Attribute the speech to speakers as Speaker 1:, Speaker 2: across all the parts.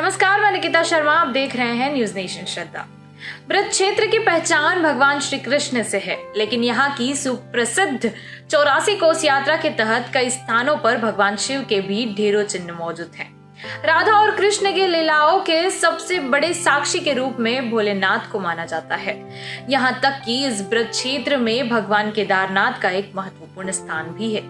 Speaker 1: नमस्कार, मैं निकिता शर्मा। आप देख रहे हैं न्यूज नेशन श्रद्धा। ब्रज क्षेत्र की पहचान भगवान श्री कृष्ण से है, लेकिन यहाँ की सुप्रसिद्ध 84 कोस यात्रा के तहत कई स्थानों पर भगवान शिव के भी ढेरों चिन्ह मौजूद हैं। राधा और कृष्ण के लीलाओं के सबसे बड़े साक्षी के रूप में भोलेनाथ को माना जाता है। यहाँ तक कि इस ब्रज क्षेत्र में भगवान केदारनाथ का एक महत्वपूर्ण स्थान भी है।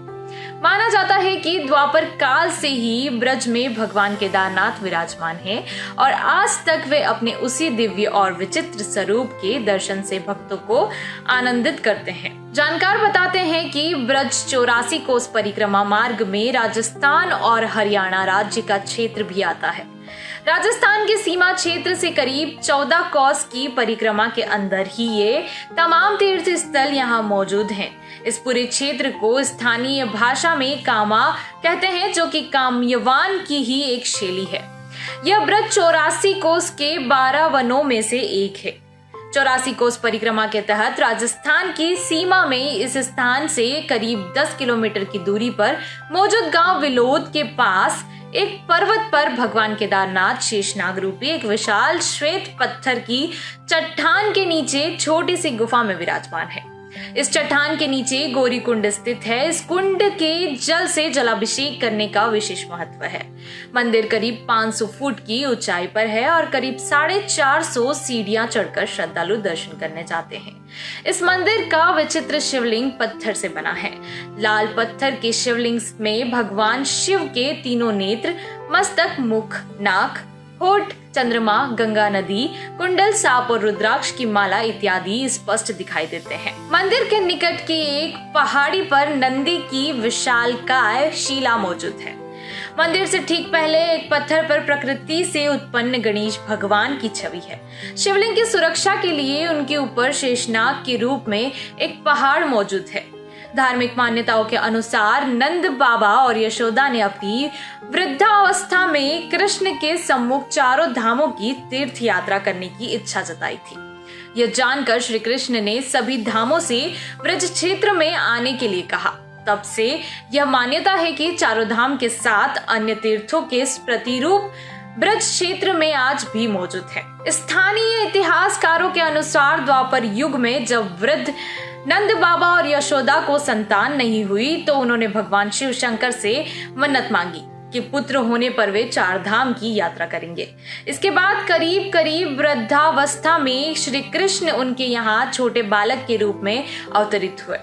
Speaker 1: माना जाता है कि द्वापर काल से ही ब्रज में भगवान केदारनाथ विराजमान हैं और आज तक वे अपने उसी दिव्य और विचित्र स्वरूप के दर्शन से भक्तों को आनंदित करते हैं। जानकार बताते हैं कि ब्रज 84 कोस परिक्रमा मार्ग में राजस्थान और हरियाणा राज्य का क्षेत्र भी आता है। राजस्थान के सीमा क्षेत्र से करीब 14 कोस की परिक्रमा के अंदर ही ये तमाम तीर्थ स्थल यहाँ मौजूद हैं। इस पूरे क्षेत्र को स्थानीय भाषा में कामा कहते हैं, जो कि काम्यवान की ही एक शैली है। यह ब्रज 84 कोस के 12 वनों में से एक है। 84 कोस परिक्रमा के तहत राजस्थान की सीमा में इस स्थान से करीब 10 किलोमीटर की दूरी पर मौजूद गांव विलोद के पास एक पर्वत पर भगवान केदारनाथ शेषनाग रूपी एक विशाल श्वेत पत्थर की चट्टान के नीचे छोटी सी गुफा में विराजमान है। इस चट्टान के नीचे गौरी कुंड स्थित है। इस कुंड के जल से जलाभिषेक करने का विशेष महत्व है। मंदिर करीब 500 फुट की ऊंचाई पर है और करीब 450 सीढ़ियां चढ़कर श्रद्धालु दर्शन करने जाते हैं। इस मंदिर का विचित्र शिवलिंग पत्थर से बना है। लाल पत्थर के शिवलिंग में भगवान शिव के तीनों नेत्र, मस्तक, मुख, नाक, होठ, चंद्रमा, गंगा नदी, कुंडल, सांप और रुद्राक्ष की माला इत्यादि स्पष्ट दिखाई देते हैं। मंदिर के निकट की एक पहाड़ी पर नंदी की विशालकाय शिला मौजूद है। मंदिर से ठीक पहले एक पत्थर पर प्रकृति से उत्पन्न गणेश भगवान की छवि है। शिवलिंग की सुरक्षा के लिए उनके ऊपर शेषनाग के रूप में एक पहाड़ मौजूद है। धार्मिक मान्यताओं के अनुसार नंद बाबा और यशोदा ने अपनी वृद्धावस्था में कृष्ण के सम्मुख चारों धामों की तीर्थ यात्रा करने की इच्छा जताई थी। यह जानकर श्री कृष्ण ने सभी धामों से ब्रज क्षेत्र में आने के लिए कहा। तब से यह मान्यता है कि चारों धाम के साथ अन्य तीर्थों के प्रतिरूप ब्रज क्षेत्र में आज भी मौजूद है। स्थानीय इतिहासकारों के अनुसार द्वापर युग में जब वृद्ध नंद बाबा और यशोदा को संतान नहीं हुई तो उन्होंने भगवान शिव शंकर से मन्नत मांगी कि पुत्र होने पर वे 4 धाम की यात्रा करेंगे। इसके बाद करीब वृद्धावस्था में श्री कृष्ण उनके यहाँ छोटे बालक के रूप में अवतरित हुए।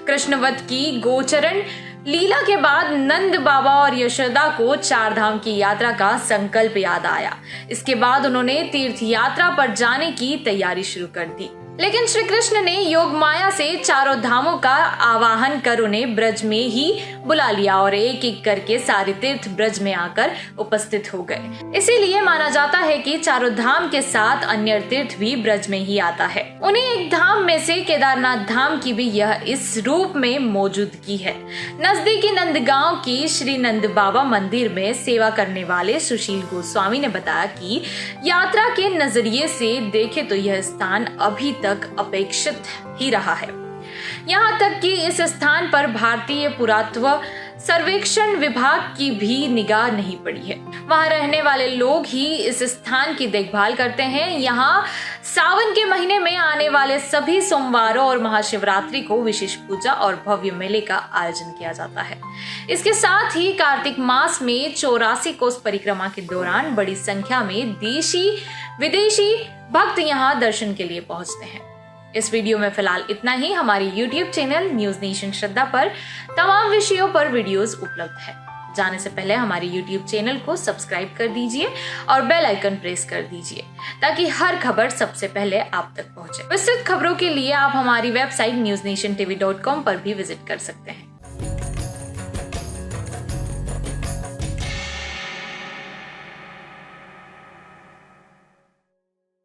Speaker 1: कृष्णवत की गोचरण लीला के बाद नंद बाबा और यशोदा को 4 धाम की यात्रा का संकल्प याद आया। इसके बाद उन्होंने तीर्थ यात्रा पर जाने की तैयारी शुरू कर दी, लेकिन श्री कृष्ण ने योग माया से चारों धामों का आवाहन कर उन्हें ब्रज में ही बुला लिया और एक एक करके सारे तीर्थ ब्रज में आकर उपस्थित हो गए। इसीलिए माना जाता है कि चारों धाम के साथ अन्य तीर्थ भी ब्रज में ही आता है। उन्हीं एक धाम में से केदारनाथ धाम की भी यह इस रूप में मौजूदगी है। नजदीकी नंदगांव की श्री नंद बाबा मंदिर में सेवा करने वाले सुशील गोस्वामी ने बताया कि यात्रा के नजरिए से देखे तो यह स्थान अभी तक अपेक्षित ही रहा है। यहाँ तक कि इस स्थान पर भारतीय पुरातत्व सर्वेक्षण विभाग की भी निगाह नहीं पड़ी है। वहाँ रहने वाले लोग ही इस स्थान की देखभाल करते हैं। यहाँ सावन के महीने में आने वाले सभी सोमवारों और महाशिवरात्रि को विशेष पूजा और भव्य मेले का आयोजन किया जाता है। इसके साथ ही कार्तिक मास में 84 कोस परिक्रमा के दौरान बड़ी संख्या में देशी विदेशी भक्त यहाँ दर्शन के लिए पहुंचते हैं। इस वीडियो में फिलहाल इतना ही। हमारे YouTube चैनल न्यूज नेशन श्रद्धा पर तमाम विषयों पर वीडियोस उपलब्ध है। जाने से पहले हमारे YouTube चैनल को सब्सक्राइब कर दीजिए और बेल आइकन प्रेस कर दीजिए ताकि हर खबर सबसे पहले आप तक पहुंचे। विस्तृत खबरों के लिए आप हमारी वेबसाइट newsnationtv.com पर भी विजिट कर सकते हैं।